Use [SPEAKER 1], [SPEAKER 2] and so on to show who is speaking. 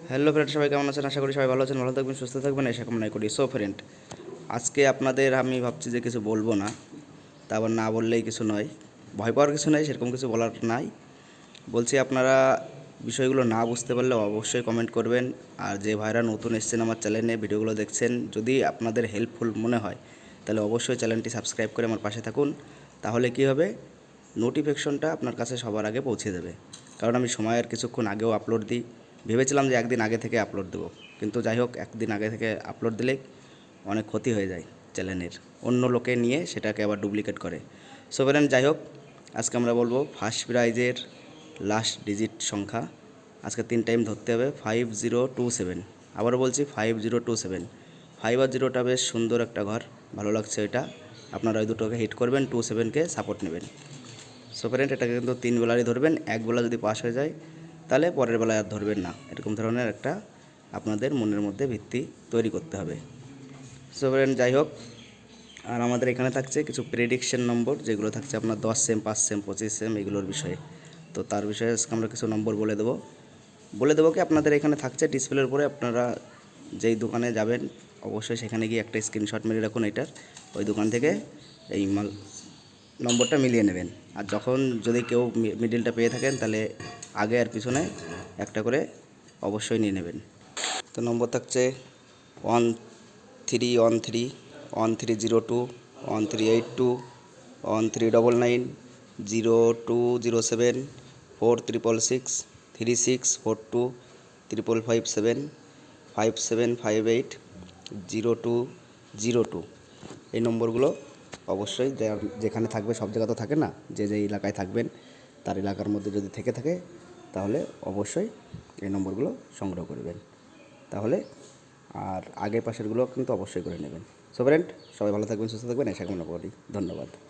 [SPEAKER 1] Hello friend, সবাই কেমন আছেন? আশা করি সবাই ভালো আছেন, ভালো থাকবেন, সুস্থ থাকবেন, এই কামনাই করি। সো ফ্রেন্ড, আজকে আপনাদের আমি ভাবছি যে কিছু বলবো না, তা আবার না বললেই কিছু নয়। ভয় পাওয়ার কিছু নাই, সেরকম কিছু বলার নাই। বলছি, আপনারা বিষয়গুলো না বুঝতে পারলে অবশ্যই কমেন্ট করবেন। আর যে ভাইরা নতুন এসেছেন আমার চ্যানেলে ভিডিওগুলো দেখছেন, যদি আপনাদের হেল্পফুল মনে হয় তাহলে অবশ্যই চ্যানেলটি সাবস্ক্রাইব করে আমার পাশে থাকুন। তাহলে কি হবে, নোটিফিকেশনটা আপনার কাছে সবার আগে পৌঁছে যাবে। কারণ আমি সময়ের কিছুক্ষণ আগেও আপলোড দিই। ভেবেছিলাম যে একদিন আগে থেকে আপলোড দেবো, কিন্তু যাই হোক, একদিন আগে থেকে আপলোড দিলে অনেক ক্ষতি হয়ে যায় চ্যানেলের। অন্য লোকে নিয়ে সেটাকে আবার ডুপ্লিকেট করে। সো ফ্রেন্ড, যাই হোক, আজকে আমরা বলবো ফার্স্ট প্রাইজের লাস্ট ডিজিট সংখ্যা। আজকে 3 টাইম ধরতে হবে, 5027। আবারও বলছি 5027। 5 আর 0টা বেশ সুন্দর একটা ঘর, ভালো লাগছে এটা। আপনারা ওই দুটোকে হিট করবেন, 27কে সাপোর্ট নেবেন। সো ফ্রেন্ড, এটাকে কিন্তু 3 বেলারই ধরবেন। এক বেলা যদি পাস হয়ে যায় তাহলে পরের বেলায় আর ধরবেন না, এরকম ধরনের একটা আপনাদের মনের মধ্যে ভিত্তি তৈরি করতে হবে। সো ফ্রেন্ড, যাই হোক, আর আমাদের এখানে থাকছে কিছু প্রেডিকশন নম্বর, যেগুলো থাকছে আপনার 10 সেম, 5 সেম, 25 সেম, এগুলোর বিষয়ে। তো তার বিষয়ে আজকে আমরা কিছু নম্বর বলে দেবো কি আপনাদের এখানে থাকছে ডিসপ্লের উপরে। আপনারা যেই দোকানে যাবেন অবশ্যই সেখানে গিয়ে একটা স্ক্রিনশট মেরে রাখুন এটার, ওই দোকান থেকে এই নম্বরটা মিলিয়ে নেবেন। আর যখন যদি কেউ মিডিলটা পেয়ে থাকেন তাহলে আগে আর পিছনে একটা করে অবশ্যই নিয়ে নেবেন। তো নম্বর থাকছে 1313, 1302, 1382, 1399, 0207, 4666, 3642, 5557, 5758, 0202। এই নম্বরগুলো অবশ্যই যেখানে থাকবে, সব জায়গা তো থাকে না, যে এলাকায় থাকবেন তার এলাকার মধ্যে যদি থেকে থাকে তাহলে অবশ্যই এই নম্বরগুলো সংগ্রহ করবেন। তাহলে আর আগে পাশেরগুলো কিন্তু অবশ্যই করে নেবেন। সো ফ্রেন্ড, সবাই ভালো থাকবেন, সুস্থ থাকবেন, এই কামনা করি। ধন্যবাদ।